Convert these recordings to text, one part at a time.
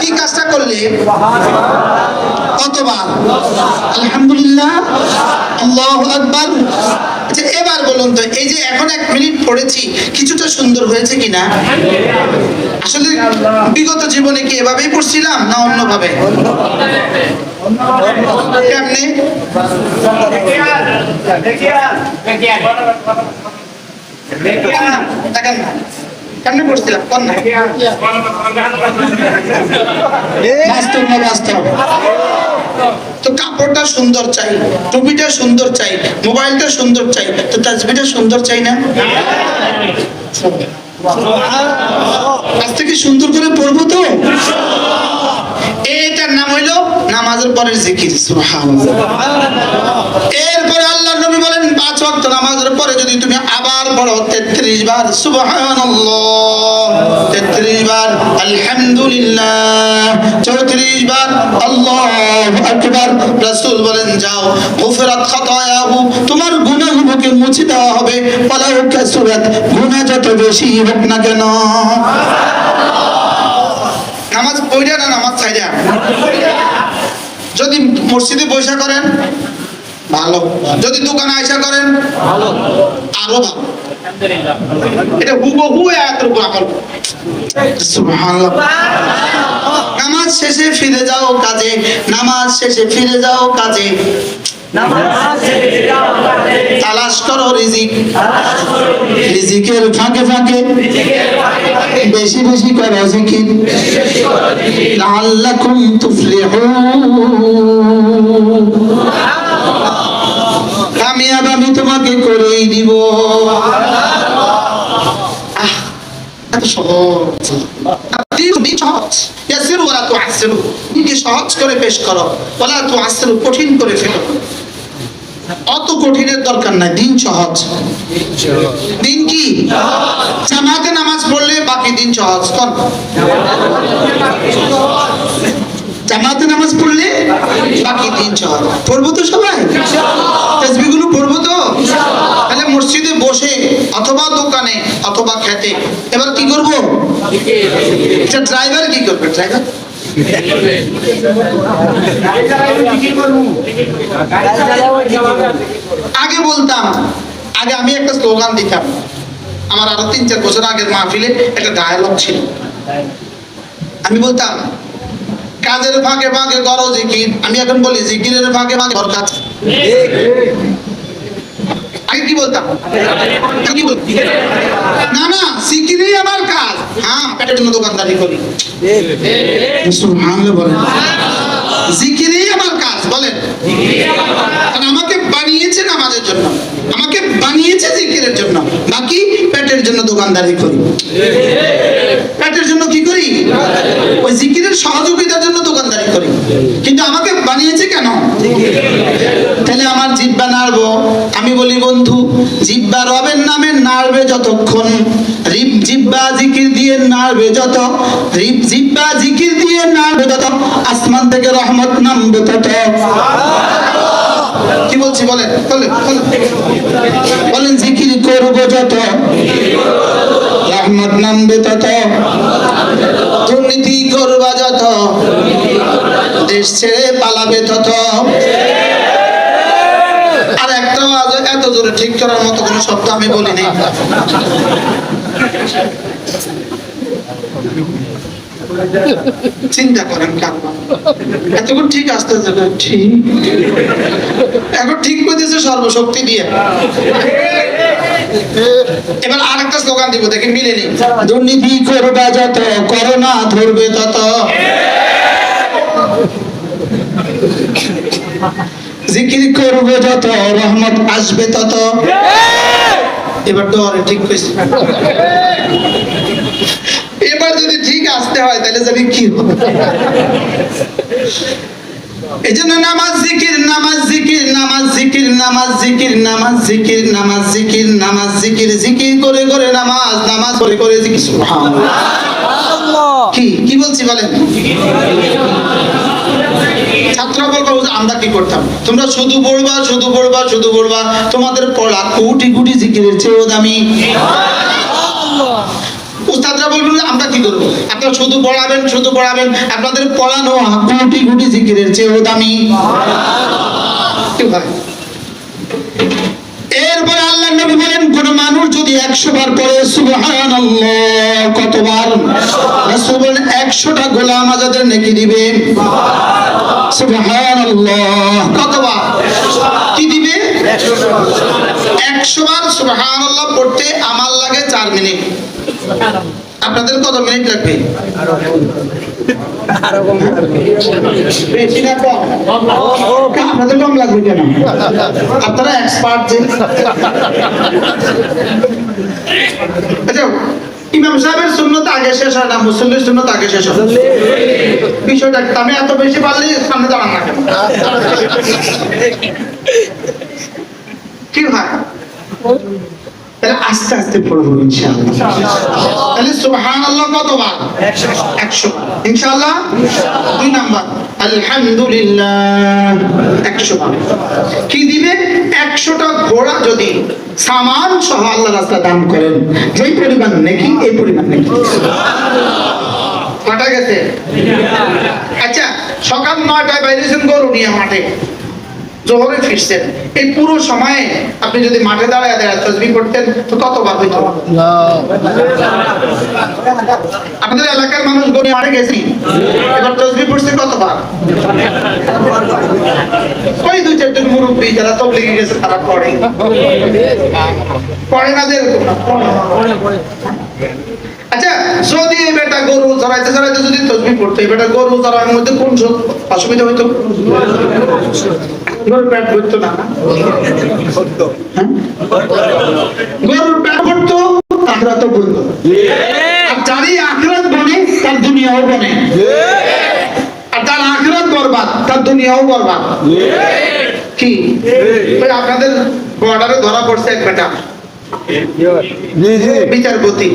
কি কাজটা করলে? কতবার আলহামদুলিল্লাহ, আল্লাহু আকবার। আচ্ছা এবার বলুন তো, এই যে এখন 1 মিনিট পড়েছি, কিছুটা সুন্দর হয়েছে কিনা? আসলে বিগত জীবনে কি এভাবেই পড়ছিলাম না অন্যভাবে? কেমনে? কেমনে পড়ছিলাম? কোন না বাস্তব না বাস্তব? তো কাপড়টা সুন্দর চাই, টুপিটা সুন্দর চাই, মোবাইলটা সুন্দর চাই, তো তাসবিহটা সুন্দর চাই না? আজ থেকে সুন্দর করে পড়বো তো। এটার নাম হইলো নামাজের পরের জিকির। সুবহানাল্লাহ। এরপরে আল্লাহর নবী বলেন 5 ওয়াক্ত নামাজের পরে যদি তুমি আবার পড়ো 33 বার সুবহানাল্লাহ, 33 বার আলহামদুলিল্লাহ, 34 বার আল্লাহু আকবার, রাসূল বলেন যাও গুফরাত খাতায়াহু, তোমার গুনাহগুলোকে মুছে দেওয়া হবে, ওয়ালাউ কাসুরাত, গুনাহ যত বেশি হোক না কেন। নামাজ পড়া না নামাজ ছাইরা? যদি মসজিদে বসা করেন ভালো, যদি দোকানে আয়সা করেন ভালো, আরো ভালো। এটা হুবহু আয়াতের উপর আমল। সুবহানাল্লাহ। নামাজ শেষে ফিরে যাও কাজে, নামাজ শেষে ফিরে যাও কাজে, তালাশ করো রিজিক, রিজিকের ফাঁকে ফাঁকে বেশি বেশি করো জিকির, লাআল্লাকুম তুফলিহুন, কামিয়াব আমি তোমাকে করেই দিব। এত সহজ, সহজ করে পেশ করো, ওয়ালা তুআসসিরু, কঠিন করে ফেলো। অত কঠিনের দরকার নাই, দিন সহজ। দিন কি? জামাতে নামাজ পড়লে বাকি দিন সহজ। কোন জামাতে নামাজ পড়লে বাকি দিন সহজ। পড়বো তো সবাই? তাসবিহগুলো পড়বো তো? তাহলে মসজিদে বসে অথবা দোকানে অথবা খেতে এবার কি করবো? আচ্ছা ড্রাইভার কি করবে? ড্রাইভার আগে বলতাম, আগে আমি একটা স্লোগান দিতাম, আমার আরো 3-4 বছর আগের মাহফিলে একটা ডায়ালগ ছিল। আমি বলতাম কাজের ফাঁকে ফাঁকে করো জিকির, আমি এখন বলি জিকিরের ফাঁকে ফাঁকে কর কাজ। আগে কি বলতাম? কি বলতাম? না না, জিকিরই আমার কাজ। হ্যাঁ, পেটের জন্য দোকানদারি করি। সুবহানাল্লাহ বলেন। জিকিরই আমার কাজ বলেন। কারণ আমাকে বানিয়েছে নামাজের জন্য, আমাকে বানিয়েছে জিকিরের জন্য, বাকি পেটের জন্য দোকানদারি করি। পেটের জন্য কি করি? ওই জিকিরের সহযোগিতার জন্য দোকানদারি করি, কিন্তু আমাকে বানিয়েছে কেন? তাহলে আমার জিহ্বা নাড়বো, আমি বলি বন্ধু জিহ্বা রবের নামে নাড়বে যতক্ষণ, জিহ্বা জিকির দিয়ে নাড়বে যত, জিহ্বা জিকির দিয়ে নাড়বে যত, আসমান থেকে রহমত নামবে তত। কি বলছি বলেন? বলেন জিকির করবো যত রহমত নামবে তত, দুর্নীতি করবা যত দেশ ছেড়ে পালাবে তত। আর একটা এত জোরে ঠিক করার মতো কোনো শব্দ আমি বলিনি। চিন্তা করেন এতক্ষণ ঠিক আসতে ঠিক, এখন ঠিক করতেছে সর্বশক্তি দিয়ে। এবার আরেকটা স্লোগান দিব, দেখেন মিলে নি। দুর্নীতি করবা যত করোনা ধরবে তত, জিকির করবে যত রহমত আসবে তত। এবার ডরে ঠিক কইছি। এবার যদি ঠিক আসতে হয় তাহলে জানি কি হবে। এজন্য নামাজ জিকির, নামাজ জিকির, নামাজ জিকির, নামাজ জিকির, নামাজ জিকির, নামাজ জিকির, নামাজ জিকির, জিকির করে করে নামাজ, নামাজ করে করে জিকির। সুবহানাল্লাহ। কি বলছি বলেন? ছাত্র বলবো আমরা কি করতাম, তোমরা শুধু পড়বা শুধু পড়বা শুধু পড়বা, তোমাদের পড়া কোটি কোটি জিকিরের চেয়েও দামি। উস্তাদরা বলবেন আমরা কি করবো, আপনারা শুধু পড়াবেন, আপনাদের পড়ানো কোটি কোটি জিকিরের চেয়েও দামি। কি ভাই? এরপরে আল্লাহ নবী বলেন কোন মানুষ যদি 100 বার পড়ে সুবহানাল্লাহ, কতবার? রাসূল বলেন 100টা গোলাম আজাদের নেকি দিবে। সুবহানাল্লাহ, কতবার? কি দিবে? 100 বার সুবহানাল্লাহ পড়তে আমার লাগে 4 মিনিট। আপনাদের কত মিনিট লাগবে? বেশি না কম? আপনাদের কম লাগবে কেন? আপনারা এক্সপার্ট যে। আচ্ছা, ইমাম সাহেবের সুন্নত আগে শেষ হয় না মুসল্লির সুন্নত আগে শেষ হয়? বিষয়টা আমি এত বেশি পারলে সামনে দাঁড়ান না কেন? কি হয়? তাহলে আস্তে আস্তে পড়বো ইনশাআল্লাহ। তাহলে সুবহানাল্লাহ কতবার? 100 বার ইনশাআল্লাহ। 2 নাম্বার আলহামদুলিল্লাহ 100 বার। কি দিবে? 100টা ঘোড়া যদি সামান সহ আল্লাহর রাস্তায় দান করেন, যেই পরিমাণ নেকি এই পরিমাণ নেকি। কাটা গেছে? আচ্ছা, সকাল 9টায় বাইরেছেন গরু নিয়ে মাঠে, জোহরে ফিরছেন, এই পুরো সময়ে আপনি যদি মাঠে দাঁড়ায় তাসবিহ করতেন তো কতবার হইতো? আপনাদের এলাকার মানুষ গরু মাঠে গেছি, এবার তাসবিহ পড়ছে কতবার? ওই 2-4 মুরব্বী যারা তবলিগে গেছে তারা পড়ে না যে এরকম না। আচ্ছা, যদি এই বেটা গরু চড়াইতে যদি তাসবিহ পড়তো, এই বেটা গরু চড়ানোর মধ্যে কোন অসুবিধা হইতো? গরুর পেট ভরতো না? গরুর পেট ভরতো, আখিরাত বলতো। আর যারই আখিরাত বনে তার দুনিয়াও বনে, আর যার আখিরাত বরবাদ তার দুনিয়াও বরবাদ। কি আপনাদের বর্ডারে ধরা পড়ছে এক বেটা বিচারপতি,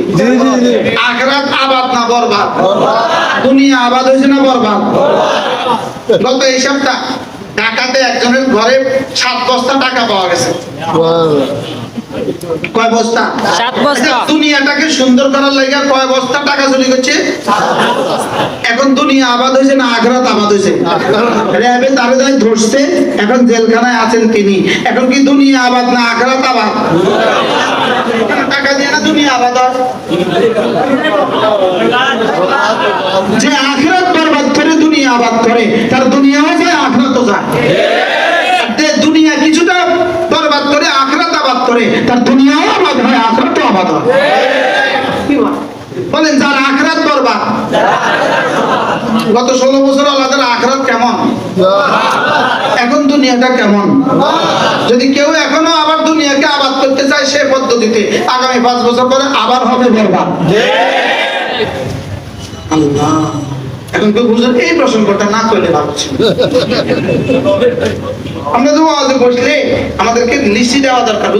আখিরাত আবাদ না বরবাদ? দুনিয়া আবাদ হয়েছে না বরবাদ? গত এই সপ্তাহ ঢাকাতে একজনের ঘরে 7 বস্তা টাকা পাওয়া গেছে। কয় বস্তা? 7 বস্তা। দুনিয়াটাকে সুন্দর করার লাগা কয় বস্তা টাকা চুরি করছে? এখন দুনিয়া আবাদ হয়েছে না আখিরাত আবাদ হয়েছে? র্যাবে তারে যাই ধরছে, এখন জেলখানায় আছেন তিনি। এখন কি দুনিয়া আবাদ না আখিরাত আবাদ? টাকা দিয়ে না দুনিয়া আবাদ হয়? যে আখিরাত বরবাদ করে দুনিয়া আবাদ করে তার দুনিয়াও যায় আখিরাতও যায়। যে দুনিয়া কিছুটা বরবাদ করে আখিরাত আবাদ করে তার দুনিয়াও আবাদ হয় আখিরাতও আবাদ হয়। কি বলেন? যার আখিরাত বরবাদ, গত 16 বছর আলাদা আখিরাত কেমন, এখন দুনিয়াটা কেমন? যদি কেউ এখনো আবার দুনিয়াকে আবাদ করতে চায় সে পদ্ধতিতে, আগামী 5 বছর পরে আবার হবে বরবাদ। আল্লাহ, এখন কেউ বুঝুন এই প্রসঙ্গটা না করলে ভালো ছিল। আমরা তো বসলে আমাদেরকে লিস্টি দেওয়া দরকার।